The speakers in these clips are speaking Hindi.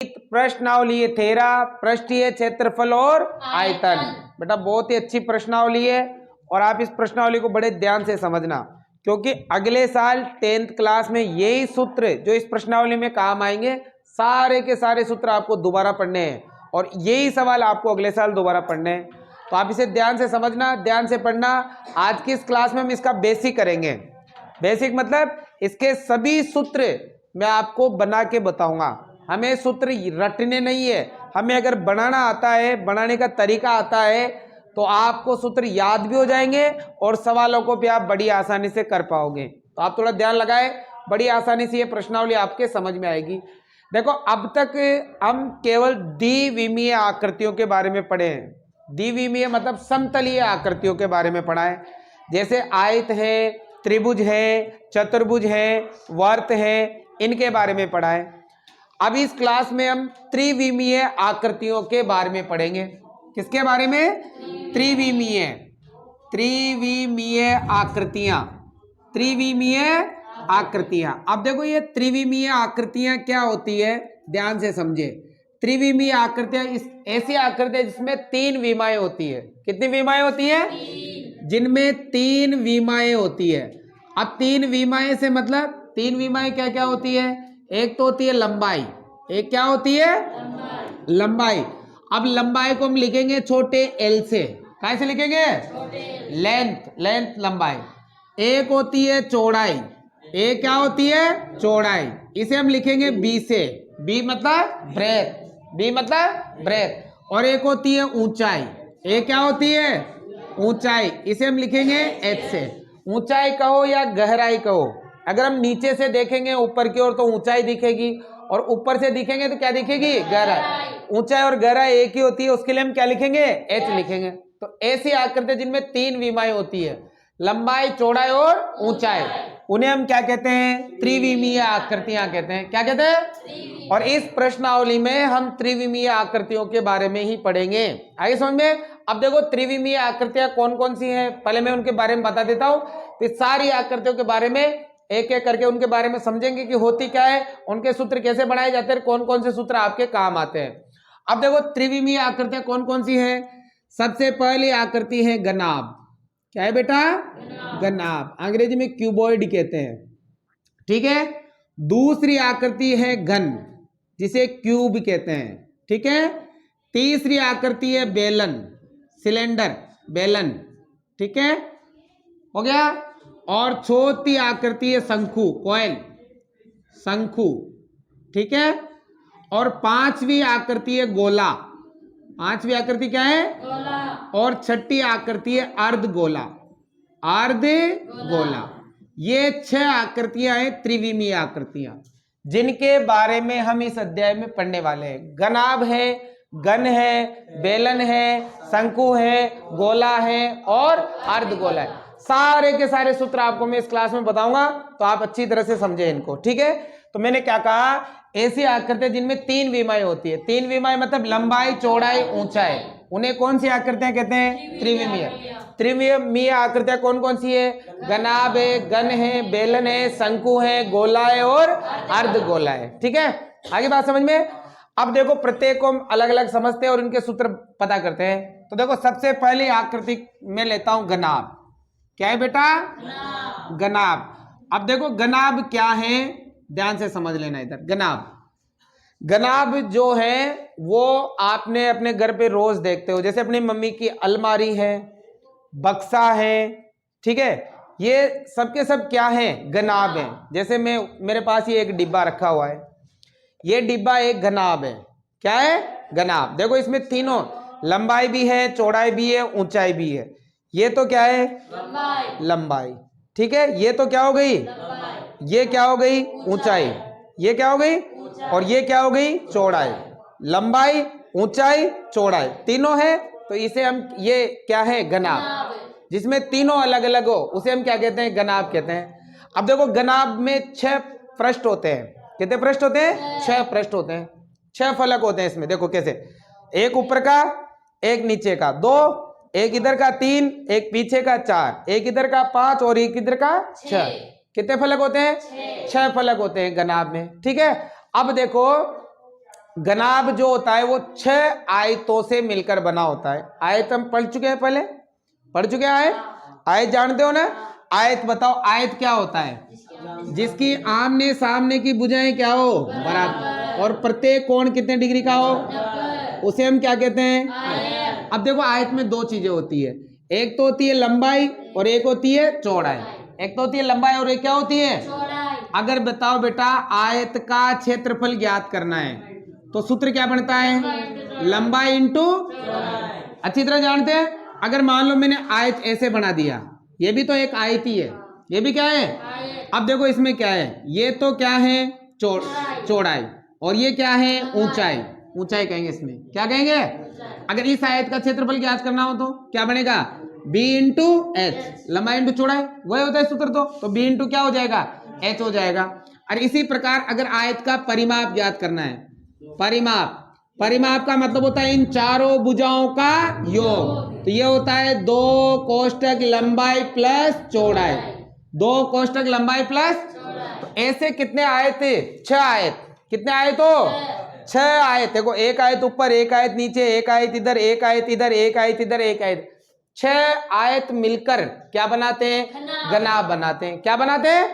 प्रश्नावली है 13, पृष्ठीय क्षेत्रफल और आयतन। बेटा बहुत ही अच्छी प्रश्नावली है और आप इस प्रश्नावली को बड़े ध्यान से समझना, क्योंकि अगले साल 10th क्लास में यही सूत्र जो इस प्रश्नावली में काम आएंगे, सारे के सारे सूत्र आपको दोबारा पढ़ने हैं और यही सवाल आपको अगले साल दोबारा पढ़ने हैं। तो आप इसे ध्यान से समझना, ध्यान से पढ़ना। आज की इस क्लास में हम इसका बेसिक करेंगे। बेसिक मतलब इसके सभी सूत्र मैं आपको बना के बताऊंगा। हमें सूत्र रटने नहीं है, हमें अगर बनाना आता है, बनाने का तरीका आता है, तो आपको सूत्र याद भी हो जाएंगे और सवालों को भी आप बड़ी आसानी से कर पाओगे। तो आप थोड़ा ध्यान लगाए, बड़ी आसानी से ये प्रश्नावली आपके समझ में आएगी। देखो अब तक हम केवल द्विविमीय आकृतियों के बारे में पढ़े हैं। द्विविमीय मतलब समतलीय आकृतियों के बारे में पढ़ा है, जैसे आयत है, त्रिभुज है, चतुर्भुज है, वर्त है, इनके बारे में पढ़ा है। अब इस क्लास में हम त्रिविमीय आकृतियों के बारे में पढ़ेंगे। किसके बारे में? त्रिविमीय आकृतियां, त्रिविमीय आकृतियां। अब देखो ये त्रिविमीय आकृतियां क्या होती है, ध्यान से समझे। त्रिविमीय आकृतियां ऐसी आकृतियां जिसमें 3 विमाएं होती है। कितनी विमाएं होती है? जिनमें 3 विमाएं होती है। अब 3 विमाएं से मतलब 3 विमाएं क्या क्या होती है? एक तो होती है लंबाई। एक क्या होती है? लंबाई। अब लंबाई को हम लिखेंगे छोटे एल से। कैसे लिखेंगे? लेंथ, लंबाई। एक होती है चौड़ाई। एक क्या होती है? चौड़ाई। इसे हम लिखेंगे बी से। बी मतलब ब्रेथ। और एक होती है ऊंचाई। एक क्या होती है? ऊंचाई। इसे हम लिखेंगे एच से। ऊंचाई कहो या गहराई कहो, अगर हम नीचे से देखेंगे ऊपर की ओर तो ऊंचाई दिखेगी, और ऊपर से दिखेंगे तो क्या दिखेगी? गहराई। ऊंचाई और गहराई एक ही होती है, उसके लिए हम क्या लिखेंगे? एच लिखेंगे। तो ऐसी आकृति जिनमें 3 विमाएं होती है, लंबाई, चौड़ाई और ऊंचाई, उन्हें हम क्या कहते हैं? त्रिविमीय आकृतियां कहते हैं। क्या कहते हैं? और इस प्रश्नावली में हम त्रिविमीय आकृतियों के बारे में ही पढ़ेंगे। आगे समझ में? अब देखो त्रिविमीय आकृतियां कौन कौन सी हैं, पहले मैं उनके बारे में बता देता हूं, फिर सारी आकृतियों के बारे में एक एक करके उनके बारे में समझेंगे कि होती क्या है, उनके सूत्र कैसे बनाए जाते हैं, कौन कौन से सूत्र आपके काम आते हैं। अब देखो त्रिविमीय आकृतियां कौन कौन सी हैं। सबसे पहली आकृति है गनाब। क्या है बेटा? गनाब। अंग्रेजी में क्यूबॉइड कहते हैं, ठीक है। दूसरी आकृति है घन, जिसे क्यूब कहते हैं, ठीक है। तीसरी आकृति है बेलन, सिलेंडर, बेलन, ठीक है, हो गया। और चौथी आकृति है शंकु, कॉइल, शंकु, ठीक है। और 5वीं आकृति है गोला। 5वीं आकृति क्या है? गोला। और 6ठी आकृति है अर्धगोला, अर्धगोला। ये 6 आकृतियां हैं त्रिविमीय आकृतियां, जिनके बारे में हम इस अध्याय में पढ़ने वाले हैं। गनाब है, घन है, बेलन है, शंकु है, गोला है और अर्धगोला है। सारे के सारे सूत्र आपको मैं इस क्लास में बताऊंगा, तो आप अच्छी तरह से समझे इनको, ठीक है। तो मैंने क्या कहा, ऐसी आकृतियां जिनमें 3 विमाएं होती है। 3 विमाएं मतलब लंबाई, चौड़ाई, ऊंचाई, उन्हें कौन सी आकृतियां कहते हैं? त्रिविमीय। त्रिविमीय आकृतियां कौन कौन सी है? गनाब है, घन है, बेलन है, शंकु है, गोला है और अर्धगोला है, ठीक है। आगे बात समझ में? अब देखो प्रत्येक को हम अलग अलग समझते हैं और इनके सूत्र पता करते हैं। तो देखो सबसे पहली आकृति में लेता हूं गनाब। क्या है बेटा? गनाब। अब देखो गनाब क्या है, ध्यान से समझ लेना इधर। गनाब जो है वो आपने अपने घर पे रोज देखते हो, जैसे अपनी मम्मी की अलमारी है, बक्सा है, ठीक है। ये सबके सब क्या है? गनाब है। जैसे मेरे पास ये एक डिब्बा रखा हुआ है, ये डिब्बा एक गनाब है। क्या है? गनाब। देखो इसमें तीनों, लंबाई भी है, चौड़ाई भी है, ऊंचाई भी है। ये तो क्या है? लंबाई, ठीक है। ये तो क्या हो गई? ये क्या हो गई? ऊंचाई। ये क्या हो गई? और ये क्या हो गई? चौड़ाई। लंबाई, ऊंचाई, चौड़ाई तीनों है, तो इसे हम, ये क्या है? गनाब। जिसमें तीनों अलग अलग हो उसे हम क्या कहते हैं? गनाब कहते हैं। अब देखो गनाब में 6 पृष्ठ होते हैं। कितने पृष्ठ होते हैं? 6 पृष्ठ होते हैं, 6 फलक होते हैं इसमें। देखो कैसे, एक ऊपर का, एक नीचे का 2, एक इधर का 3, एक पीछे का 4, एक इधर का 5 और एक इधर का 6। कितने फलक होते हैं? 6 फलक होते हैं गनाब में, ठीक है। अब देखो घनाभ जो होता है वो 6 आयतों से मिलकर बना होता है। आयत हम पढ़ चुके हैं, पहले पढ़ चुके हैं आयत। आयत जानते हो ना? आयत बताओ, आयत क्या होता है? जिसकी आमने सामने की भुजाएं क्या हो? बराबर, और प्रत्येक कोण कितने डिग्री का हो? उसे हम क्या कहते हैं? अब देखो, आयत में 2 चीजें होती है, एक तो होती है लंबाई और एक होती है चौड़ाई। एक तो होती है लंबाई और एक क्या होती है? अगर बताओ बेटा, आयत का क्षेत्रफल ज्ञात करना है तो सूत्र क्या बनता है? लंबाई इंटू अच्छी तरह जानते हैं। अगर मान लो मैंने आयत ऐसे बना दिया, ये भी तो एक आयत ही है, ये भी क्या है? अब देखो इसमें क्या है, ये तो क्या है? चौड़ाई, और ये क्या है? ऊंचाई। ऊंचाई कहेंगे इसमें, क्या कहेंगे? अगर इस आयत का क्षेत्रफल ज्ञात करना हो तो क्या बनेगा? b इंटू एच, लंबाई इंटू चौड़ाई, वही होता है सूत्र। तो b इंटू क्या हो जाएगा? h हो जाएगा। और इसी प्रकार अगर आयत का परिमाप ज्ञात करना है, परिमाप का मतलब होता है इन चारों भुजाओं का योग। तो ये होता है 2 कोष्ठक लंबाई प्लस चौड़ाई, 2 कोष्ठक लंबाई प्लस। तो ऐसे कितने आयत? 6 आयत। कितने आयत हो? 6 आयत। देखो, एक आयत ऊपर, एक आयत नीचे, एक आयत इधर, एक आयत इधर, एक आयत इधर, एक आयत। 6 आयत मिलकर क्या बनाते हैं? घनाभ बनाते हैं। क्या बनाते हैं?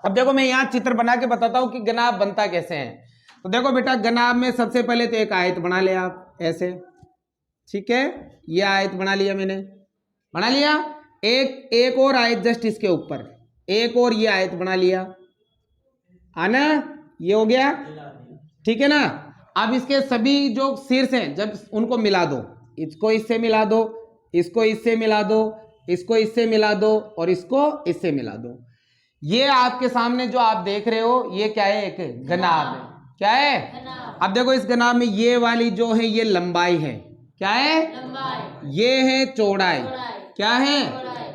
अब देखो, मैं यहाँ चित्र बना के बताता हूँ कि घनाभ बनता कैसे है। तो देखो बेटा, घनाभ में सबसे पहले तो एक आयत बना ले आप ऐसे, ठीक है? ये आयत बना लिया मैंने, बना लिया। एक और आयत जस्ट इसके ऊपर, एक और ये आयत बना लिया, आना, ये हो गया, ठीक है ना? अब इसके सभी जो शीर्ष हैं, जब उनको मिला दो, इसको इससे मिला दो, इसको इससे मिला दो, इसको इससे मिला दो, और इसको इससे मिला दो। ये आपके सामने जो आप देख रहे हो, ये क्या है? एक घनाभ है। क्या है? अब देखो, इस घनाभ में ये वाली जो है ये लंबाई है। क्या है? लंबाई। ये है चौड़ाई। क्या है?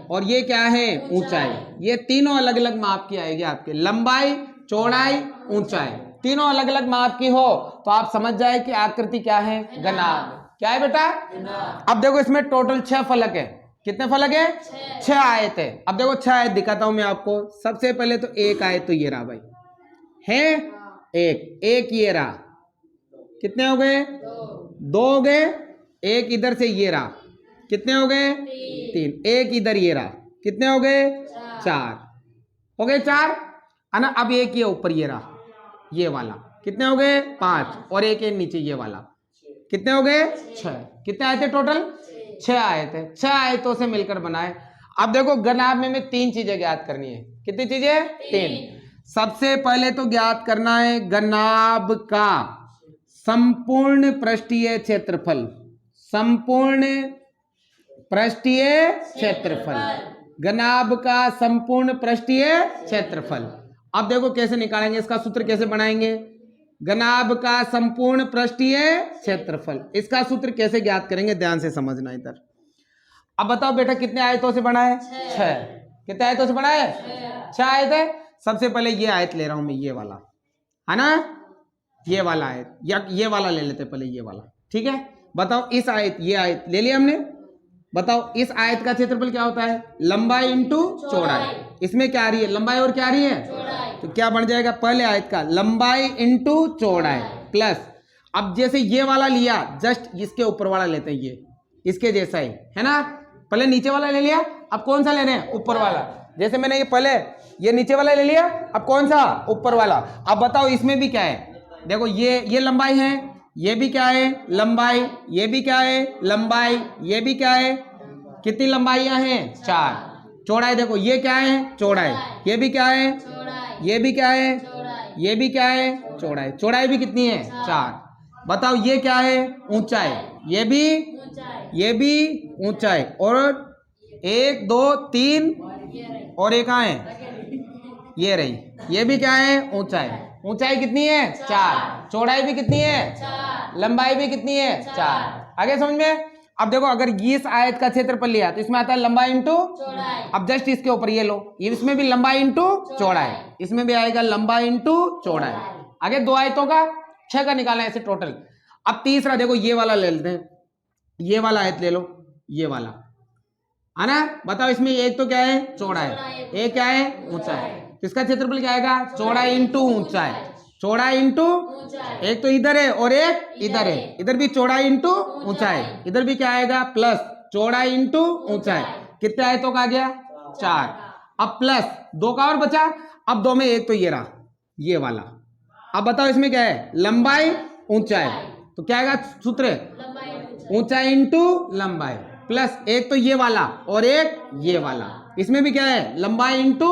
और ये क्या है? ऊंचाई। ये तीनों अलग अलग माप की आएगी आपके, लंबाई, चौड़ाई, ऊंचाई, तीनों अलग अलग माप की हो तो आप समझ जाए कि आकृति क्या है? घनाभ। क्या है बेटा? अब देखो, इसमें टोटल 6 फलक है। कितने फलक है? 6 आयत है। अब देखो 6 आयत दिखाता हूं मैं आपको। सबसे पहले तो एक आयत तो ये रहा भाई, है एक ये रहा। कितने हो गए? 2 हो गए। एक इधर से ये रहा, कितने हो गए? 3। एक इधर ये रहा, कितने हो गए? 4 हो गए। 4 है ना? अब एक ये ऊपर ये रहा, ये वाला, कितने हो गए? 5, और एक नीचे ये वाला, कितने हो गए? 6। कितने आए थे टोटल? 6 आए थे। 6 आयतों से मिलकर बनाए। अब देखो, घनाभ में 3 चीजें ज्ञात करनी है। कितनी चीजें? 3। सबसे पहले तो ज्ञात करना है घनाभ का संपूर्ण पृष्ठीय क्षेत्रफल। संपूर्ण पृष्ठीय क्षेत्रफल, घनाभ का संपूर्ण पृष्ठीय क्षेत्रफल। अब देखो कैसे निकालेंगे, इसका सूत्र कैसे बनाएंगे? घनाभ का संपूर्ण पृष्ठीय क्षेत्रफल, इसका सूत्र कैसे ज्ञात करेंगे? ध्यान से समझना इधर। अब बताओ बेटा, कितने आयतों से बना है? 6। कितने आयतों से बना है? 6 आयत है। सबसे पहले ये आयत ले रहा हूं मैं, ये वाला, है ना? ये वाला आयत, या ये वाला ले लेते पहले, ये वाला, ठीक है? बताओ, इस आयत, ये आयत ले लिया हमने। बताओ, इस आयत का क्षेत्रफल क्या होता है? लंबाई इंटू चौड़ाई। इसमें क्या आ रही है? लंबाई, और क्या आ रही है? तो क्या बन जाएगा? पहले आयत का लंबाई इंटू चौड़ाई प्लस, अब जैसे ये वाला लिया, जस्ट इसके ऊपर वाला लेते हैं, ये इसके जैसा ही है ना? पहले नीचे वाला ले लिया, अब कौन सा लेना है? ऊपर वाला। जैसे मैंने ये पहले ये नीचे वाला ले लिया, अब कौन सा? ऊपर वाला। अब बताओ, इसमें भी क्या है? देखो, ये लंबाई है, ये भी क्या है? लंबाई। ये भी क्या है? लंबाई। ये भी क्या है? कितनी लंबाइयां हैं? 4। चौड़ाई देखो, ये क्या है? चौड़ाई। ये भी क्या है? ये भी क्या है? ये भी क्या है? चौड़ाई। चौड़ाई भी कितनी है? 4। बताओ, ये क्या है? ऊंचाई। ये भी ऊंचाई। और 1 2 3 और एक कहाँ है? ये रही। ये भी क्या है? ऊंचाई। ऊंचाई कितनी है? 4। चौड़ाई भी कितनी है? 4। लंबाई भी कितनी है? 4। आगे समझ में? अब देखो, अगर इस आयत का क्षेत्रफल लिया तो इसमें आता है लंबाई इंटू चौड़ाई। अब जस्ट इसके ऊपर ये लो, इसमें भी लंबाई इंटू चौड़ाई, इसमें भी आएगा लंबाई इंटू चौड़ाई। आगे 2 आयतों का 6 का निकालना है ऐसे टोटल। अब तीसरा देखो, ये वाला ले लेते हैं, ये वाला आयत ले लो, ये वाला, है ना? बताओ, इसमें एक तो क्या है? चौड़ाई, एक क्या है? ऊंचाई। इसका क्षेत्रफल क्या आएगा? चौड़ाई इंटू ऊंचाई। चौड़ाई इंटू, एक तो इधर है और एक इधर है, इधर भी चौड़ाई इंटू ऊंचाई, इधर भी क्या आएगा प्लस चौड़ाई इंटू ऊंचाई। कितने आयतों का आ गया 4। अब प्लस 2 का और बचा, अब 2 में एक तो ये रहा ये वाला। अब बताओ इसमें क्या है लंबाई ऊंचाई, तो क्या आएगा सूत्र ऊंचाई इंटू लंबाई, प्लस एक तो ये वाला और एक ये वाला। इसमें भी क्या है लंबाई इंटू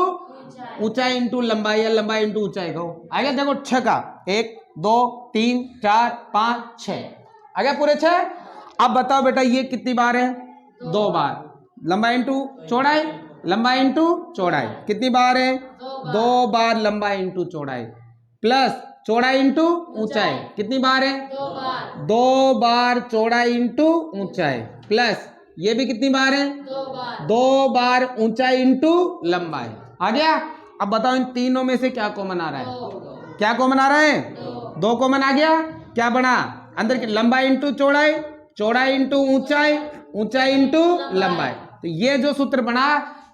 ऊंचाई इंटू लंबाई या लंबाई इंटू ऊंचाई कहो, आएगा देखो 6 का 1 2 3 4 5 6 आ गया पूरे 6। अब बताओ बेटा ये कितनी बार है 2 बार, लंबाई इंटू चौड़ाई, लंबाई इंटू चौड़ाई कितनी बार है 2 बार लंबाई इंटू चौड़ाई, प्लस चौड़ाई इंटू ऊंचाई कितनी बार है 2 बार चौड़ाई इंटू ऊंचाई, प्लस ये भी कितनी बार है 2 बार ऊंचाई इंटू लंबाई। आ गया। अब बताओ इन तीनों में से क्या कॉमन आ रहा है, क्या कॉमन आ रहा है 2 कॉमन आ गया। क्या बना अंदर की लंबाई इंटू चौड़ाई, चौड़ाई इंटू ऊंचाई, ऊंचाई इंटू लंबाई। तो ये जो सूत्र बना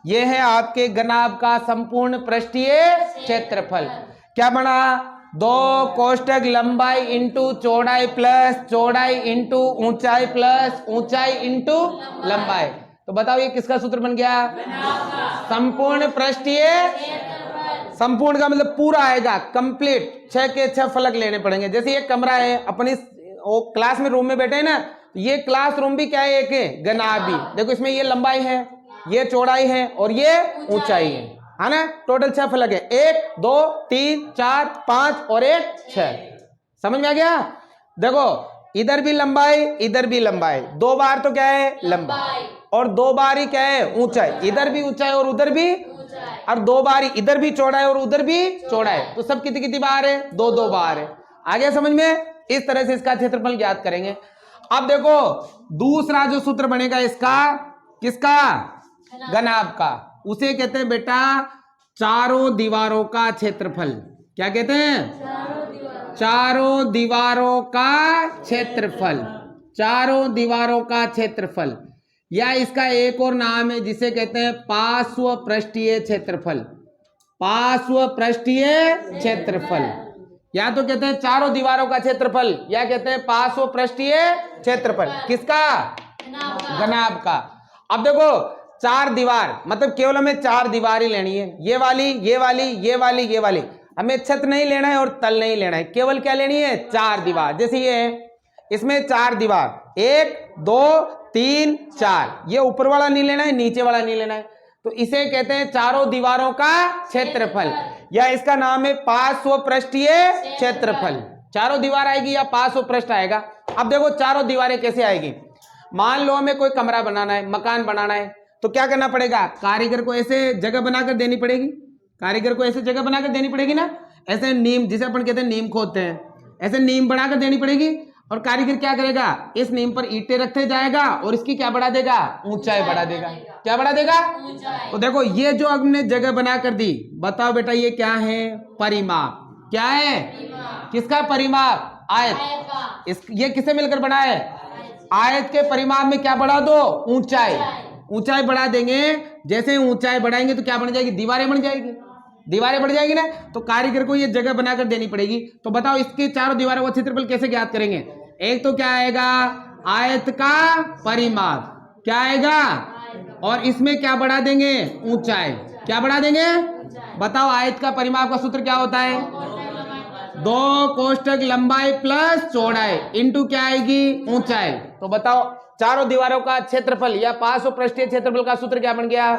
ये है आपके घनाभ का संपूर्ण पृष्ठीय क्षेत्रफल। क्या बना 2 कोष्टक लंबाई इंटू चौड़ाई प्लस चौड़ाई इंटू ऊंचाई प्लस ऊंचाई इंटू लंबाई। तो बताओ ये किसका सूत्र बन गया संपूर्ण पृष्ठीय, संपूर्ण का मतलब पूरा आएगा कंप्लीट। 6 के 6 फलक लेने पड़ेंगे। जैसे ये कमरा है अपनी क्लास में रूम में बैठे हैं ना, ये क्लासरूम भी क्या है एक है घनाभी। देखो इसमें ये लंबाई है ये चौड़ाई है और ये ऊंचाई है ना। टोटल 6 फलक है 1 2 3 4 5 और 1 6। समझ में आ गया। देखो इधर भी लंबाई इधर भी लंबाई, 2 बार तो क्या है लंबाई और 2 बार ही क्या है ऊंचाई, इधर भी ऊंचाई और उधर भी, और 2 बार इधर भी चौड़ाई और उधर भी चौड़ाई, तो सब कितनी कितनी बार है 2 2 बार है। आ गया समझ में। इस तरह से इसका क्षेत्रफल ज्ञात करेंगे। अब देखो दूसरा जो सूत्र बनेगा इसका किसका घनाभ का, उसे कहते हैं बेटा चारों दीवारों का क्षेत्रफल। क्या कहते हैं चारों दीवारों का क्षेत्रफल, चारों दीवारों का क्षेत्रफल, या इसका एक और नाम है जिसे कहते हैं पार्श्व पृष्ठीय क्षेत्रफल। पार्श्व पृष्ठीय क्षेत्रफल या तो कहते हैं चारों दीवारों का क्षेत्रफल या कहते हैं पार्श्व पृष्ठीय क्षेत्रफल। किसका घनाभ का। अब देखो 4 दीवार मतलब केवल हमें 4 दीवार ही लेनी है, ये वाली ये वाली ये वाली ये वाली। हमें छत नहीं लेना है और तल नहीं लेना है, केवल क्या लेनी है 4 दीवार। जैसे ये है इसमें 4 दीवार 1 2 3 4, ये ऊपर वाला नहीं लेना है नीचे वाला नहीं लेना है, तो इसे कहते हैं चारों दीवारों का क्षेत्रफल या इसका नाम है पार्श्व पृष्ठीय क्षेत्रफल। चारों दीवार आएगी या पार्श्व पृष्ठ आएगा। अब देखो चारों दीवारें कैसे आएगी। मान लो हमें कोई कमरा बनाना है मकान बनाना है तो क्या करना पड़ेगा कारीगर को ऐसे जगह बनाकर देनी पड़ेगी, कारीगर को ऐसे जगह बनाकर देनी पड़ेगी ना। ऐसे नीम जिसे अपन कहते हैं नीम खोदते हैं, ऐसे नीम बनाकर देनी पड़ेगी और कारीगर क्या करेगा इस नीम पर ईंटें रखते जाएगा और इसकी क्या बढ़ा देगा ऊंचाई बढ़ा देगा। क्या बढ़ा देगा तो देखो ये जो हमने जगह बना कर दी, बताओ बेटा ये क्या है परिमाप। क्या है किसका परिमाप आयत। इस ये किसे मिलकर बना है आयत के परिमाप में क्या बढ़ा दो ऊंचाई, ऊंचाई बढ़ा देंगे। जैसे ऊंचाई बढ़ाएंगे तो क्या बन जाएगी दीवारें बन जाएगी, दीवारें बढ़ जाएगी ना। तो कारीगर को ये जगह बनाकर देनी पड़ेगी। तो बताओ इसके चारों दीवारों का क्षेत्रफल कैसे ज्ञात करेंगे। एक तो क्या आएगा आयत का परिमाप, क्या आएगा और इसमें क्या बढ़ा देंगे ऊंचाई। क्या बढ़ा देंगे बताओ आयत का परिमाप का सूत्र क्या होता है 2 कोष्टक लंबाई प्लस चौड़ाई इंटू क्या आएगी ऊंचाई। तो बताओ चारों दीवारों का क्षेत्रफल या पार्श्व पृष्ठीय क्षेत्रफल का सूत्र क्या बन गया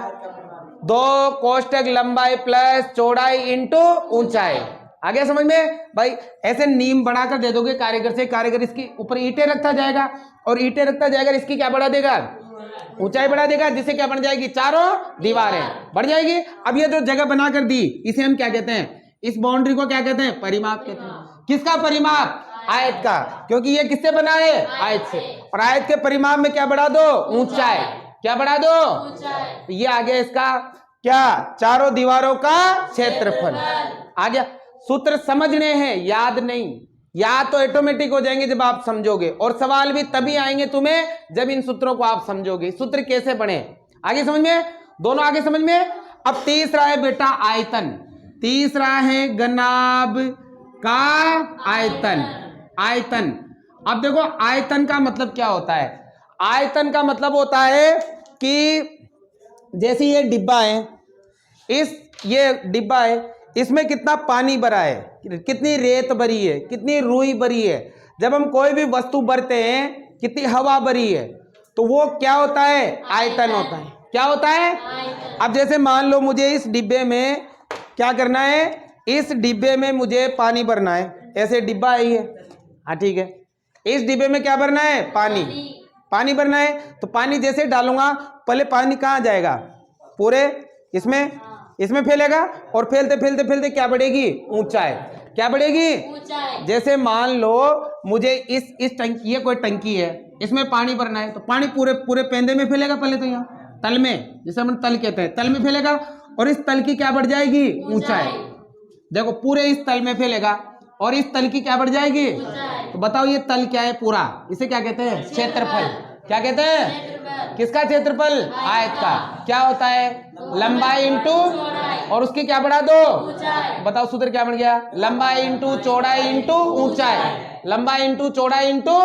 2 कोष्टक लंबाई प्लस चौड़ाई इंटू ऊंचाई। आ गया समझ में भाई। ऐसे नीम बनाकर दे दोगे कारीगर से, कारीगर इसके ऊपर ईंटें रखता जाएगा और ईंटें रखता जाएगा, इसकी क्या बढ़ा देगा ऊंचाई बढ़ा देगा, जिससे क्या बन जाएगी चारों दीवारें बढ़ जाएगी। अब ये जो जगह बनाकर दी इसे हम क्या कहते हैं इस बाउंड्री को क्या कहते हैं परिमाप कहते हैं। किसका परिमाप आयत का, क्योंकि ये किससे बना है आयत से, और आयत के परिमाप में क्या बढ़ा दो ऊंचाई। क्या बढ़ा दो तो ये आ गया इसका क्या चारों दीवारों का क्षेत्रफल आ गया। सूत्र समझने हैं याद नहीं, याद तो ऑटोमेटिक हो जाएंगे जब आप समझोगे, और सवाल भी तभी आएंगे तुम्हें जब इन सूत्रों को आप समझोगे। सूत्र कैसे बने आगे समझ में, दोनों आगे समझ में। अब तीसरा है बेटा आयतन, तीसरा है घनाभ का आयतन। आयतन, अब देखो आयतन का मतलब क्या होता है? आयतन का मतलब होता है कि जैसे ये डिब्बा है, ये डिब्बा है, इसमें कितना पानी भरा है, कितनी रेत भरी है, कितनी रुई भरी है। जब हम कोई भी वस्तु भरते हैं, कितनी हवा भरी है, तो वो क्या होता है? आयतन होता है। क्या होता है? अब जैसे मान लो मुझे इस डिब्बे में क्या करना है, इस डिब्बे में मुझे पानी भरना है। ऐसे डिब्बा है ये, हाँ ठीक है, इस डिब्बे में क्या भरना है? पानी। पानी भरना है, तो पानी जैसे डालूंगा, पहले पानी कहाँ जाएगा? पूरे इसमें फैलेगा, और फैलते फैलते फैलते क्या बढ़ेगी? ऊंचाई। क्या बढ़ेगी? ऊंचाई। जैसे मान लो मुझे इस टंकी, ये कोई टंकी है, इसमें पानी भरना है, तो पानी पूरे पूरे पेंदे में फैलेगा। पहले तो यहाँ तल में, जैसे हम तल कहते हैं, तल में फैलेगा, और इस तल की क्या बढ़ जाएगी? ऊंचाई। देखो पूरे इस तल में फैलेगा, और इस तल की क्या बढ़ जाएगी? तो बताओ ये तल क्या है पूरा? इसे क्या कहते हैं? क्षेत्रफल। क्या कहते हैं? किसका क्षेत्रफल? आयत का। क्या होता है? लंबाई इंटू, और उसकी क्या बढ़ा दो? बताओ सूत्र क्या बन गया? लंबाई इंटू चौड़ाई इंटू ऊंचाई। लंबाई इंटू चौड़ाई इंटू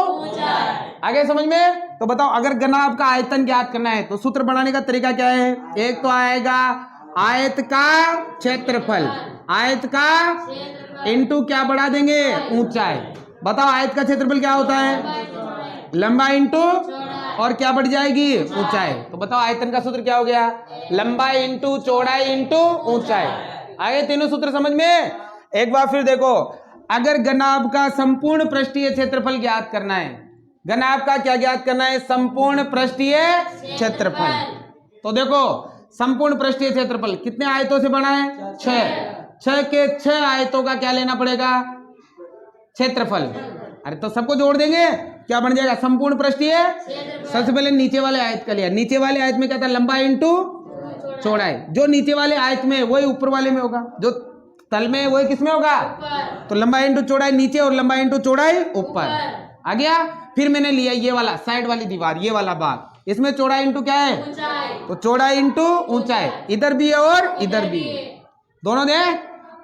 आगे समझ में? तो बताओ अगर घनाभ का आयतन ज्ञात करना है तो सूत्र बनाने का तरीका क्या है? एक तो आएगा आयत का क्षेत्रफल, आयत का इंटू क्या बढ़ा देंगे? ऊंचाई। बताओ आयत का क्षेत्रफल क्या होता है? लंबाई इंटू, और क्या बढ़ जाएगी? ऊंचाई। तो बताओ आयतन का सूत्र क्या हो गया? लंबाई इंटू चौड़ाई इंटू ऊंचाई। आगे तीनों सूत्र समझ में? एक बार फिर देखो, अगर घनाभ का संपूर्ण पृष्ठीय क्षेत्रफल ज्ञात करना है, घनाभ का क्या ज्ञात करना है? संपूर्ण पृष्ठीय क्षेत्रफल। तो देखो संपूर्ण पृष्ठीय क्षेत्रफल कितने आयतों से बना है? 6 के 6 आयतों का क्या लेना पड़ेगा? क्षेत्रफल। अरे तो सबको जोड़ देंगे, क्या बन जाएगा? संपूर्ण पृष्ठीय। सबसे पहले नीचे वाले आयत का लिया। नीचे वाले आयत में क्या था? लंबाई इंटू चौड़ाई। जो नीचे वाले आयत में वही ऊपर वाले में होगा, जो तल में वही किस में होगा? तो लंबाई इंटू चौड़ाई नीचे, और लंबाई इंटू चौड़ाई ऊपर। आ गया? फिर मैंने लिया ये वाला साइड वाली दीवार, ये वाला भाग, इसमें चौड़ाई इंटू क्या है? तो चौड़ाई इंटू ऊंचाई। इधर भी है और इधर भी है, दोनों दे।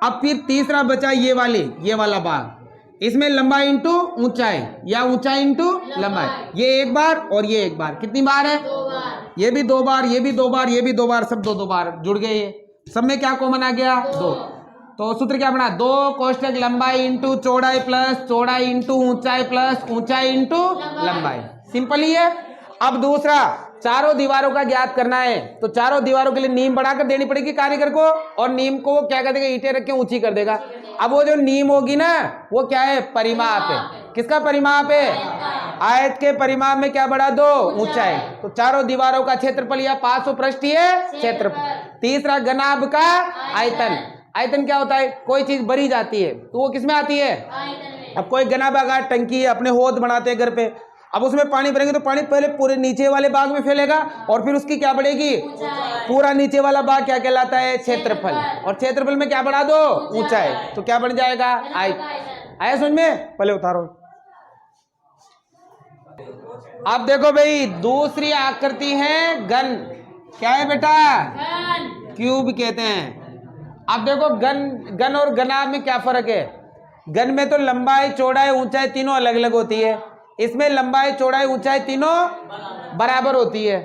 अब फिर तीसरा बचा ये वाला भाग, इसमें लंबाई इंटू ऊंचाई, या ऊंचाई इंटू लंबाई। ये एक बार और ये एक बार, कितनी बार है? 2 बार। ये भी 2 बार, ये भी 2 बार, ये भी 2 बार, सब 2 बार जुड़ गए। ये सब में क्या कॉमन आ गया? 2। तो सूत्र क्या बना? 2 कोष्टक लंबाई इंटू चौड़ाई प्लस चौड़ाई इंटू ऊंचाई प्लस ऊंचाई इंटू लंबाई। सिंपल ही है। अब दूसरा, चारों दीवारों का ज्ञात करना है, तो चारों दीवारों के लिए नीम बढ़ाकर देनी पड़ेगी कारीगर को, और नीम को वो क्या कर देगा? ईंटें रख के ऊंची कर देगा। अब वो जो नीम होगी ना, वो क्या है? परिमाप है। किसका परिमाप है? आयत के परिमाप में क्या बढ़ा दो? ऊंचाई। तो चारों दीवारों का क्षेत्रफल या 500 पृष्ठीय क्षेत्रफल। तीसरा घनाभ का आयतन। आयतन क्या होता है? कोई चीज भरी जाती है तो वो किसमें आती है? अब कोई घनाभागार टंकी है, अपने हौद बनाते हैं घर पे, अब उसमें पानी भरेंगे तो पानी पहले पूरे नीचे वाले भाग में फैलेगा, और फिर उसकी क्या बढ़ेगी? पूरा नीचे वाला भाग क्या कहलाता है? क्षेत्रफल। और क्षेत्रफल में क्या बढ़ा दो? ऊंचाई। तो क्या बन जाएगा? आयत। आया समझ में? पहले उतारो। अब देखो भाई, दूसरी आकृति है घन। क्या है बेटा? क्यूब कहते हैं। अब देखो घन और घनाभ में क्या फर्क है? घन में तो लंबाई चौड़ाई ऊंचाई तीनों अलग अलग होती है, इसमें लंबाई चौड़ाई ऊंचाई तीनों बराबर होती है।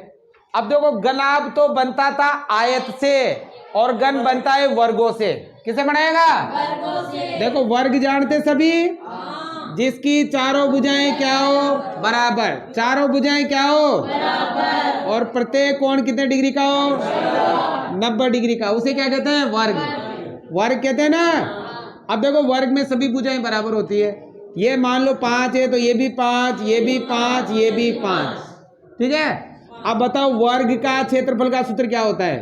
अब देखो घनाभ तो बनता था आयत से, और घन बनता है वर्गों से। किसे बनाएगा? वर्गों से। देखो वर्ग जानते सभी, जिसकी चारों भुजाएं क्या हो? बराबर। चारों भुजाएं क्या हो? बराबर। और प्रत्येक कोण कितने डिग्री का हो? 90 डिग्री का, उसे क्या कहते हैं? वर्ग। वर्ग कहते हैं ना। अब देखो वर्ग में सभी भुजाएं बराबर होती है। ये मान लो 5 है तो ये भी 5, ये भी 5, ये भी 5, ठीक है। अब बताओ वर्ग का क्षेत्रफल का सूत्र क्या होता है?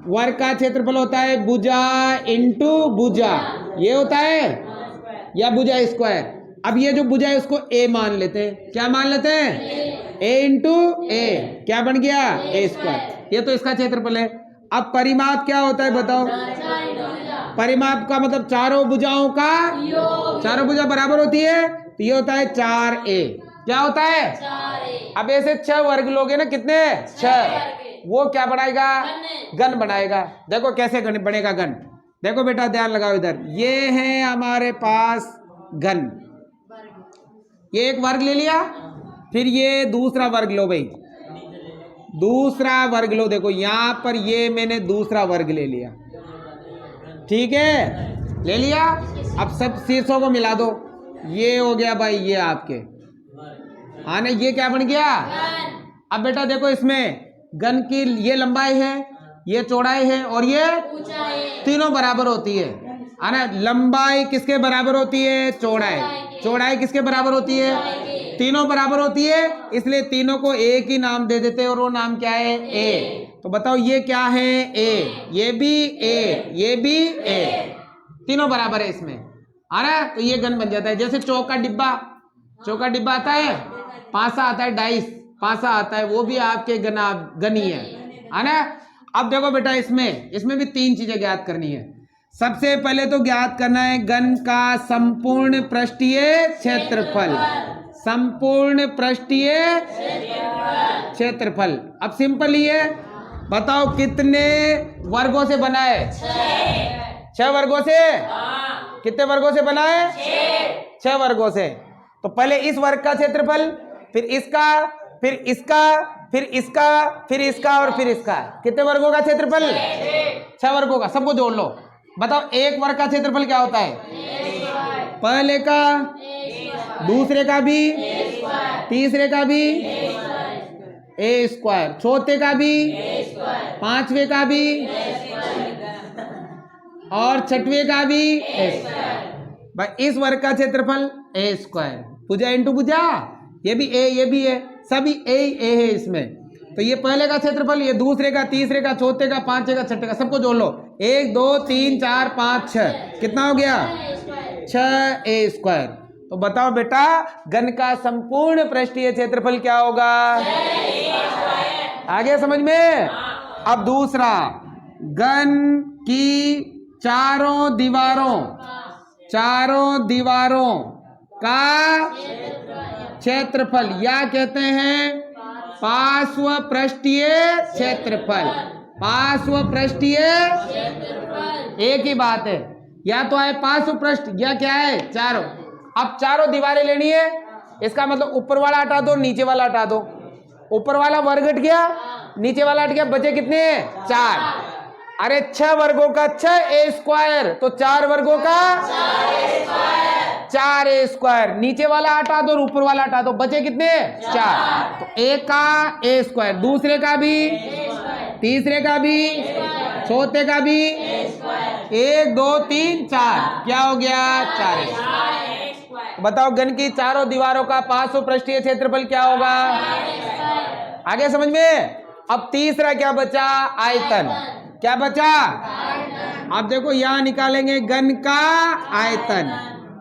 वर्ग का क्षेत्रफल होता है भुजा इंटू भुजा, ये होता है, या भुजा स्क्वायर। अब ये जो भुजा है उसको ए मान लेते हैं। क्या मान लेते हैं? ए इंटू ए, क्या बन गया? ए स्क्वायर। ये तो इसका क्षेत्रफल है। अब परिमाप क्या होता है बताओ? परिमाप का मतलब चारों भुजाओं का, चारों भुजा बराबर होती है, तो ये होता है 4a। क्या होता है? 4a। अब ऐसे 6 वर्ग लोगे ना, कितने? 6। वो क्या बनाएगा? घन बनाएगा। देखो कैसे घन बनेगा घन। देखो बेटा ध्यान लगाओ इधर, ये है हमारे पास घन, ये एक वर्ग ले लिया, फिर ये दूसरा वर्ग लो भाई, दूसरा वर्ग लो। देखो यहां पर ये मैंने दूसरा वर्ग ले लिया, ठीक है, ले लिया। अब सब शीर्षों को मिला दो, ये हो गया भाई ये आपके, हाँ ना, ये क्या बन गया। अब बेटा देखो इसमें घन की ये लंबाई है, ये चौड़ाई है और ये तीनों बराबर होती है ना। लंबाई किसके बराबर होती है, चौड़ाई, चौड़ाई किसके बराबर होती है, तीनों बराबर होती है, इसलिए तीनों को एक ही नाम दे देते हैं और वो नाम क्या है, ए। तो बताओ ये क्या है, ए, ये भी ए, ये भी ए, तीनों बराबर है इसमें, है ना। तो ये घन बन जाता है। जैसे चौक का डिब्बा, चौक का डिब्बा आता है, पासा आता है, डाइस पासा आता है, वो भी आपके घन ही है ना। अब देखो बेटा इसमें भी तीन चीजें ज्ञात करनी है। सबसे पहले तो ज्ञात करना है घन का संपूर्ण पृष्ठीय क्षेत्रफल, संपूर्ण पृष्ठीय क्षेत्रफल। अब सिंपल ही है, बताओ कितने वर्गों से बना है, 6 वर्गों से। कितने वर्गों से बना है, 6 वर्गों से। तो पहले इस वर्ग का क्षेत्रफल, फिर इसका, फिर इसका, फिर इसका, फिर इसका और फिर इसका। कितने वर्गों का क्षेत्रफल, 6 वर्गों का। सबको जोड़ लो, बताओ एक वर्ग का क्षेत्रफल क्या होता है, पहले का, दूसरे का भी, तीसरे का भी ए स्क्वायर, चौथे का भी, पांचवे का भी और छठवें का भी ए स्क्वायर। भाई इस वर्ग का क्षेत्रफल ए स्क्वायर, भुजा इंटू भुजा, ये भी ए, ये भी है, सभी ए है इसमें। तो ये पहले का क्षेत्रफल, ये दूसरे का, तीसरे का, चौथे का, पांचवे का, छठे का, सबको जोड़ लो। 1 2 3 4 5 6, कितना हो गया, 6 ए स्क्वायर। तो बताओ बेटा घन का संपूर्ण पृष्ठीय क्षेत्रफल क्या होगा, आगे समझ में। अब दूसरा, घन की चारों दीवारों का क्षेत्रफल या कहते हैं पार्श्व पृष्ठीय क्षेत्रफल। पार्श्व पृष्ठीय एक ही बात है, या तो है पार्श्व पृष्ठ या क्या है, चारों। अब चारों दीवारें लेनी है, इसका मतलब ऊपर वाला हटा दो, नीचे वाला हटा दो। ऊपर वाला वर्ग हट गया, नीचे वाला हट गया, बचे कितने, 4। अरे 6 वर्गों का 6 ए स्क्वायर, तो 4 वर्गों का 4 ए स्क्वायर। नीचे वाला हटा दो और ऊपर वाला हटा दो, बचे कितने, 4। तो एक का ए स्क्वायर, दूसरे का भी, तीसरे का भी, चौथे का भी, 1 2 3 4, क्या हो गया, 4। बताओ घन की चारों दीवारों का पार्श्व पृष्ठीय क्षेत्रफल क्या होगा, आगे समझ में। अब तीसरा क्या बचा, आयतन। क्या बचा, अब देखो यहां निकालेंगे घन का आयतन।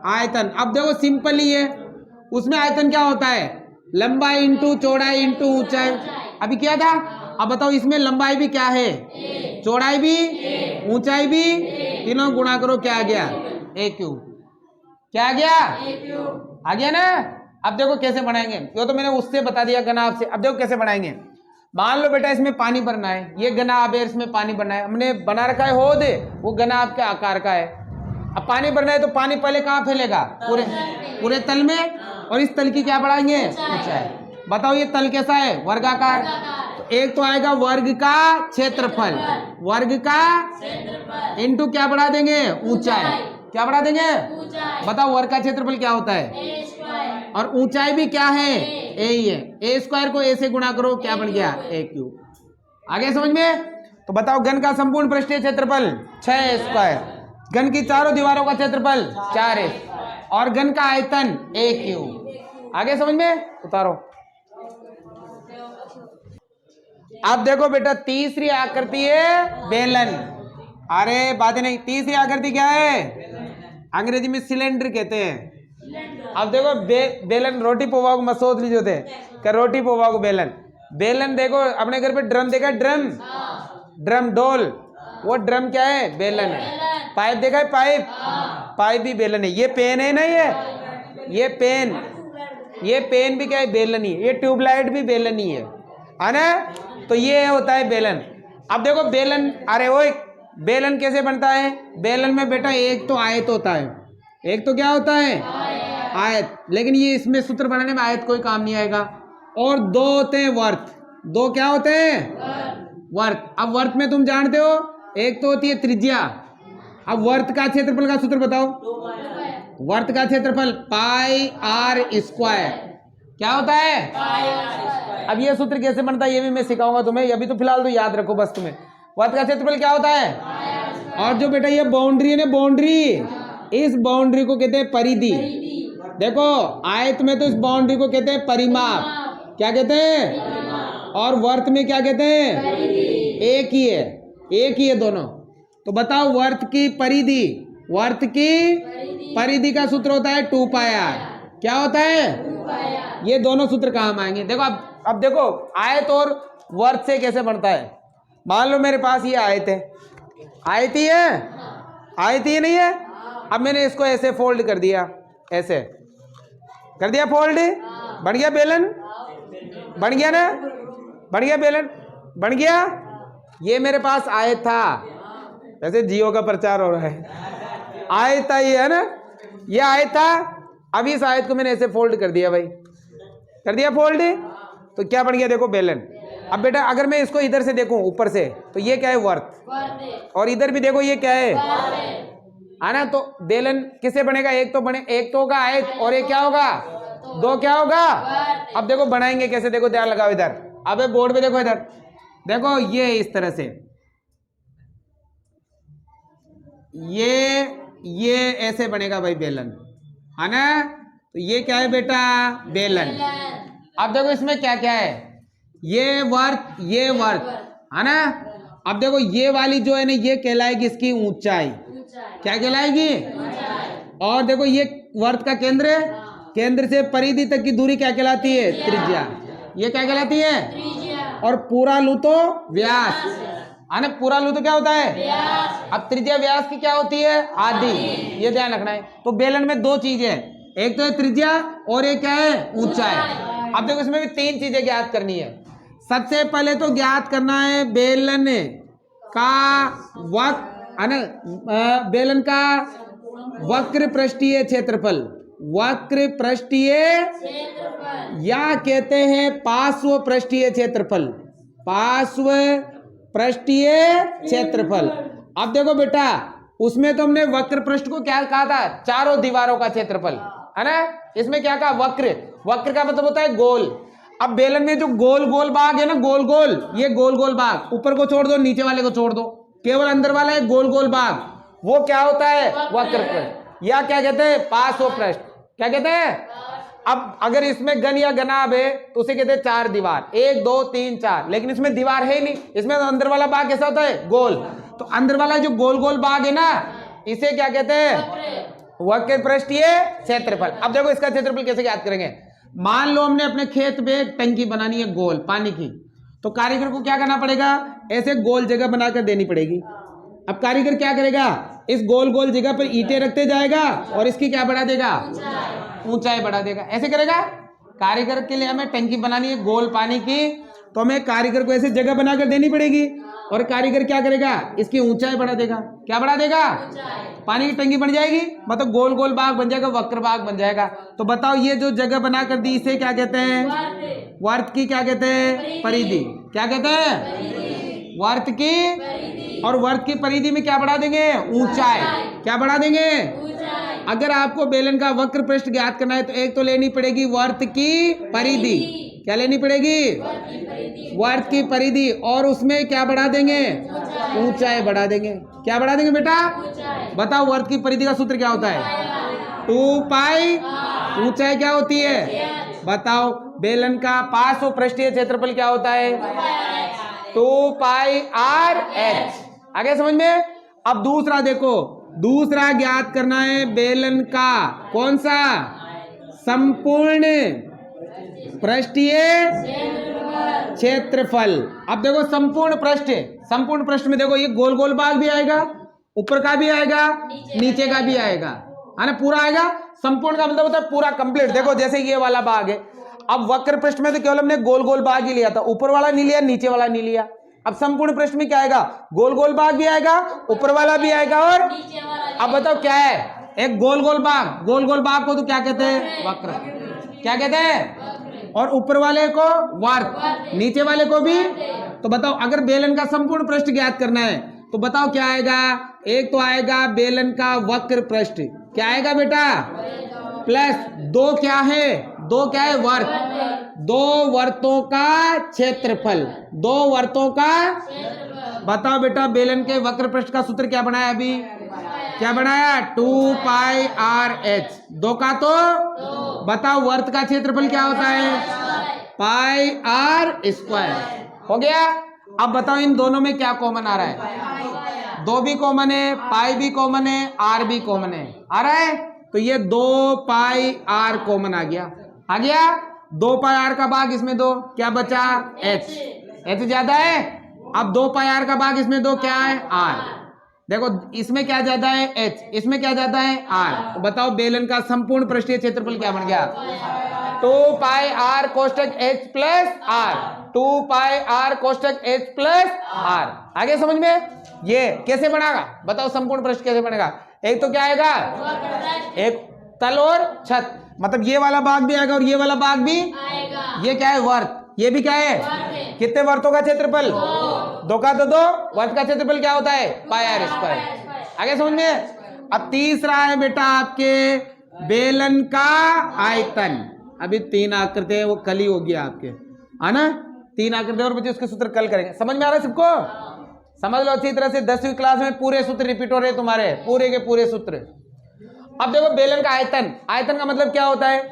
आयतन अब देखो सिंपल ही है, उसमें आयतन क्या होता है, लंबाई इंटू चौड़ाई इंटू ऊंचाई। अभी क्या था, अब बताओ इसमें लंबाई भी क्या है, चौड़ाई भी, ऊंचाई भी, तीनों गुणा करो, क्या आ गया, ए क्यूब। क्या आ गया, आ गया ना। अब देखो कैसे बनाएंगे, ये तो मैंने उससे बता दिया घना आपसे। अब देखो कैसे बनाएंगे। मान लो बेटा इसमें पानी भरना है, ये घना अब इसमें पानी भरना है, हमने बना रखा है होद, वो घना आपके आकार का है। अब पानी भरना है तो पानी पहले कहाँ फैलेगा, पूरे तल में, और इस तल की क्या बढ़ाएंगे, ऊंचाई। बताओ ये तल कैसा है, वर्गाकार। तो एक तो आएगा वर्ग का क्षेत्रफल, वर्ग का इंटू क्या बढ़ा देंगे, ऊंचाई। क्या बढ़ा देंगे, बताओ वर्ग का क्षेत्रफल क्या होता है, और ऊंचाई भी क्या है, ए ही है। ए स्क्वायर को ए से गुणा करो, क्या बन गया, ए क्यूब। आगे समझ में। तो बताओ घन का संपूर्ण पृष्ठीय क्षेत्रफल 6 स्क्वायर, घन की चारों दीवारों का क्षेत्रफल 4 और घन का आयतन ए क्यूब। आगे समझ में, उतारो। अब देखो बेटा तीसरी आकृति है बेलन। अरे बातें नहीं, तीसरी आकृति क्या है, अंग्रेजी में सिलेंडर कहते हैं। अब देखो बेलन, रोटी पोवा को मत सोच लीजिए थे क्या, रोटी पोवा को बेलन। बेलन देखो अपने घर पे ड्रम देखा है, ड्रम डोल, वो ड्रम क्या है, बेलन है। पाइप देखा है, पाइप भी बेलन है। ये पेन है ना, ये पेन भी क्या है, बेलन ही है। ये ट्यूबलाइट भी बेलन ही है ना। तो ये होता है बेलन। अब देखो बेलन, अरे वो बेलन कैसे बनता है? बेलन में बेटा एक तो आयत होता है, एक तो क्या होता है? आयत। लेकिन ये इसमें सूत्र बनाने में आयत कोई काम नहीं आएगा। और दो होते हैं वर्त। दो क्या होते हैं? वर्त। अब वर्त में तुम जानते हो एक तो होती है त्रिज्या। अब वर्त का क्षेत्रफल का सूत्र बताओ। वर्त का क्षेत्रफल पाई आर स्क्वायर क्या होता है? अब ये सूत्र कैसे बनता है ये भी मैं सिखाऊंगा तुम्हें, अभी तो फिलहाल तो याद रखो बस तुम्हें। वर्त का क्षेत्रफल क्या होता है? और जो बेटा ये बाउंड्री है ना, बाउंड्री, इस बाउंड्री को कहते हैं परिधि। देखो आयत में तो इस बाउंड्री को कहते हैं परिमाप। क्या कहते हैं? और वर्त में क्या कहते हैं? एक ही है, एक ही है दोनों। तो बताओ वर्त की परिधि, वर्त की परिधि का सूत्र होता है 2 पाई आर। क्या होता है? ये दोनों सूत्र काम आएंगे। देखो अब देखो आयत और वर्त से कैसे बनता है। मान लो मेरे पास ये आयत है, आयत ही है, आयत ही नहीं है। अब मैंने इसको ऐसे फोल्ड कर दिया, ऐसे कर दिया फोल्ड, बन गया बेलन, बन गया ना, बन गया बेलन, बन गया। ये मेरे पास आयत था, जैसे जियो का प्रचार हो रहा है, आयत था ये, है ना, ये आयत था। अब इस आयत को मैंने ऐसे फोल्ड कर दिया भाई, कर दिया फोल्ड, तो क्या बन गया? देखो बेलन। अब बेटा अगर मैं इसको इधर से देखूं ऊपर से तो ये क्या है? वर्त। और इधर भी देखो ये क्या है ना? तो बेलन किससे बनेगा? एक तो बने, एक तो होगा आयत और एक क्या होगा? दो क्या होगा? अब देखो बनाएंगे कैसे, देखो ध्यान लगाओ इधर। अब बोर्ड पे देखो, इधर देखो, ये इस तरह से, ये ऐसे बनेगा भाई बेलन, है ना? तो ये क्या है बेटा? बेलन। अब देखो इसमें क्या क्या है? ये वर्त, ये वर्त, है ना? अब देखो ये वाली जो है ना, ये कहलाएगी इसकी ऊंचाई। क्या कहलाएगी? और देखो ये वर्त का केंद्र है, केंद्र से परिधि तक की दूरी क्या कहलाती है? त्रिज्या। ये क्या कहलाती है? और पूरा लू तो व्यास, है ना? पूरा लू तो क्या होता है? अब त्रिज्या व्यास की क्या होती है? आधी। ये ध्यान रखना है। तो बेलन में दो चीजें हैं, एक तो है त्रिज्या और एक क्या है? ऊंचाई। अब देखो इसमें भी 3 चीजें ज्ञात करनी है। सबसे पहले तो ज्ञात करना है बेलन का वक्र, है ना, बेलन का वक्र पृष्ठीय क्षेत्रफल। वक्र पृष्ठीय या कहते हैं पार्श्व पृष्ठीय क्षेत्रफल, पार्श्व पृष्ठीय क्षेत्रफल। अब देखो बेटा उसमें तो हमने वक्र पृष्ठ को क्या कहा था? चारों दीवारों का क्षेत्रफल, है ना? इसमें क्या कहा? वक्र। वक्र का मतलब होता है गोल। अब बेलन में जो गोल गोल भाग है ना, गोल गोल, ये गोल गोल भाग ऊपर को छोड़ दो, नीचे वाले को छोड़ दो, केवल अंदर वाला है गोल गोल भाग, वो क्या होता है? वक्र पृष्ठ, या क्या कहते हैं? पार्श्व पृष्ठ। क्या कहते हैं? अब अगर इसमें घन या घनाभ है तो उसे कहते हैं 4 दीवार, 1 2 3 4। लेकिन इसमें दीवार है ही नहीं, इसमें तो अंदर वाला भाग कैसा होता है? गोल। तो अंदर वाला जो गोल गोल भाग है ना, इसे क्या कहते हैं? वक्र पृष्ठीय क्षेत्रफल। अब देखो इसका क्षेत्रफल कैसे ज्ञात करेंगे। मान लो हमने अपने खेत में एक टंकी बनानी है गोल पानी की, तो कारीगर को क्या करना पड़ेगा? ऐसे गोल जगह बनाकर देनी पड़ेगी। अब कारीगर क्या करेगा? इस गोल गोल जगह पर ईंटें रखते जाएगा और इसकी क्या बढ़ा देगा? ऊंचाई बढ़ा देगा। ऐसे करेगा। कारीगर के लिए हमें टंकी बनानी है गोल पानी की, तो हमें कारीगर को ऐसे जगह बनाकर देनी पड़ेगी, और कारीगर क्या करेगा? इसकी ऊंचाई बढ़ा देगा। क्या बढ़ा देगा? पानी की टंकी बन जाएगी, मतलब गोल गोल बाग बन जाएगा, वक्र बाग बन जाएगा। तो बताओ ये जो जगह बनाकर दी इसे क्या कहते हैं? वर्त की क्या कहते हैं? परिधि। क्या कहते हैं? वर्त की। और वर्त की परिधि में क्या बढ़ा देंगे? ऊंचाई। क्या बढ़ा देंगे? अगर आपको बेलन का वक्र पृष्ठ ज्ञात करना है तो एक तो लेनी पड़ेगी वर्त की परिधि। क्या लेनी पड़ेगी? वर्त की परिधि। और उसमें क्या बढ़ा देंगे? ऊंचाई बढ़ा देंगे। क्या बढ़ा देंगे बेटा? बताओ वर्त की परिधि का सूत्र क्या होता है? 2 पाई। ऊंचाई क्या होती है? बताओ बेलन का पार्श्व पृष्ठीय क्षेत्रफल क्या होता है? 2 पाई आर एच। आगे समझ में? अब दूसरा देखो, दूसरा ज्ञात करना है बेलन का कौन सा? संपूर्ण पृष्ठीय क्षेत्रफल। अब देखो संपूर्ण पृष्ठ, संपूर्ण पृष्ठ में देखो ये गोल गोल भाग भी आएगा, ऊपर का भी आएगा, नीचे का भी आएगा, है ना? पूरा आएगा। संपूर्ण का मतलब होता है पूरा कंप्लीट। देखो जैसे ये वाला भाग है, अब वक्र पृष्ठ में तो केवल हमने गोल गोल भाग ही लिया था, ऊपर वाला नहीं लिया, नीचे वाला नहीं लिया। अब संपूर्ण पृष्ठ में क्या आएगा, गोल गोल भाग भी आएगा, ऊपर वाला भी आएगा और अब बताओ क्या है, एक गोल गोल भाग, गोल गोल भाग को तो क्या कहते हैं, वक्र, क्या कहते हैं, और ऊपर वाले को वर्त, नीचे वाले को भी। तो बताओ अगर बेलन का संपूर्ण पृष्ठ ज्ञात करना है तो बताओ क्या आएगा, एक तो आएगा बेलन का वक्र पृष्ठ, क्या आएगा बेटा, प्लस दो क्या है, दो क्या है, वर्त, दो वर्तों का क्षेत्रफल, दो वर्तों का। बताओ बेटा बेलन के वक्र पृष्ठ का सूत्र क्या बनाया अभी, क्या बनाया, 2 पाई आर एच, दो का तो बताओ वर्त का क्षेत्रफल क्या होता है, पाई आर स्क्वायर, हो गया। अब बताओ इन दोनों में क्या कॉमन आ रहा है, दो भी कॉमन है, पाई भी कॉमन है, आर भी कॉमन है, आ रहा है, तो ये 2 पाई आर कॉमन आ गया, आ गया। 2 पाई आर का भाग इसमें दो, क्या बचा, एच, एच ज्यादा है। अब 2 पाई आर का भाग इसमें दो, क्या है, आर, देखो इसमें क्या ज्यादा है, एच, इसमें क्या ज्यादा है, आर। तो बताओ बेलन का संपूर्ण पृष्ठीय क्षेत्रफल क्या बन गया, 2 पाई आर कोष्टक H plus R, 2 pi R कोष्टक एच प्लस आर। आगे समझ में, ये कैसे बनेगा बताओ, संपूर्ण पृष्ठ कैसे बनेगा, एक तो क्या आएगा, एक तल और छत, मतलब ये वाला भाग भी आएगा और ये वाला भाग भी आएगा, ये क्या है, वर्त, ये भी क्या है, कितने वर्तों का क्षेत्रफल, दो का तो दो, वर्त का क्षेत्रफल क्या होता है, पाई आर स्क्वायर। आगे समझ में। अब तीसरा है बेटा आपके बेलन का आयतन, अभी 3 आकृति है वो कल ही होगी आपके, है ना, 3 आकृति और बच्चे उसके सूत्र कल करेंगे। समझ में आ रहा है सबको, समझ लो अच्छी तरह से, 10वीं क्लास में पूरे सूत्र रिपीट हो रहे तुम्हारे, पूरे के पूरे सूत्र। अब देखो बेलन का आयतन, आयतन का मतलब क्या होता है,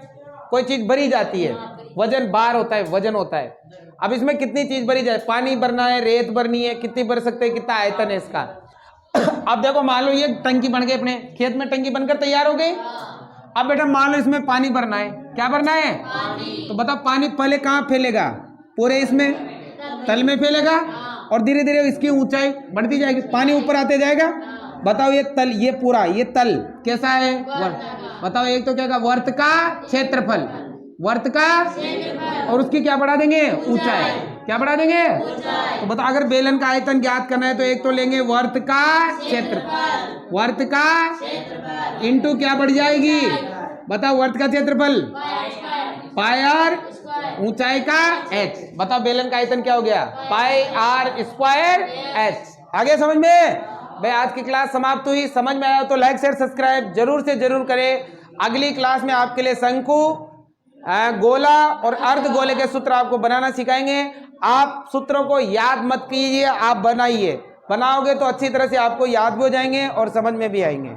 कोई चीज भरी जाती है, वजन बार होता है, वजन होता है। अब इसमें कितनी चीज भरी जाए, पानी भरना है, रेत भरनी है, कितनी भर सकते हैं, कितना आयतन है इसका। अब देखो मान लो ये टंकी बन गई, अपने खेत में टंकी बनकर तैयार हो गई। अब बेटा मान लो इसमें पानी भरना है, क्या भरना है, तो बताओ पानी पहले कहाँ फैलेगा, पूरे इसमें तल में फैलेगा और धीरे धीरे इसकी ऊंचाई बढ़ती जाएगी, पानी ऊपर आते जाएगा। बताओ ये तल, ये पूरा ये तल कैसा है, वर्त। बताओ एक तो क्या, वर्त का क्षेत्रफल, वर्त का, और उसकी क्या बढ़ा देंगे, ऊंचाई, क्या बढ़ा देंगे। तो बताओ अगर बेलन का आयतन ज्ञात करना है तो एक तो लेंगे वर्त का क्षेत्रफल, वर्त का इंटू क्या बढ़ जाएगी, बताओ वर्त का क्षेत्रफल पाई आर, ऊंचाई का एच। बताओ बेलन का आयतन क्या हो गया, पाई आर स्क्वायर एच। आगे समझ में भाई, आज की क्लास समाप्त हुई। समझ में आया तो लाइक शेयर सब्सक्राइब जरूर से जरूर करें। अगली क्लास में आपके लिए शंकु, गोला और अर्ध गोले के सूत्र आपको बनाना सिखाएंगे। आप सूत्रों को याद मत कीजिए, आप बनाइए, बनाओगे तो अच्छी तरह से आपको याद भी हो जाएंगे और समझ में भी आएंगे।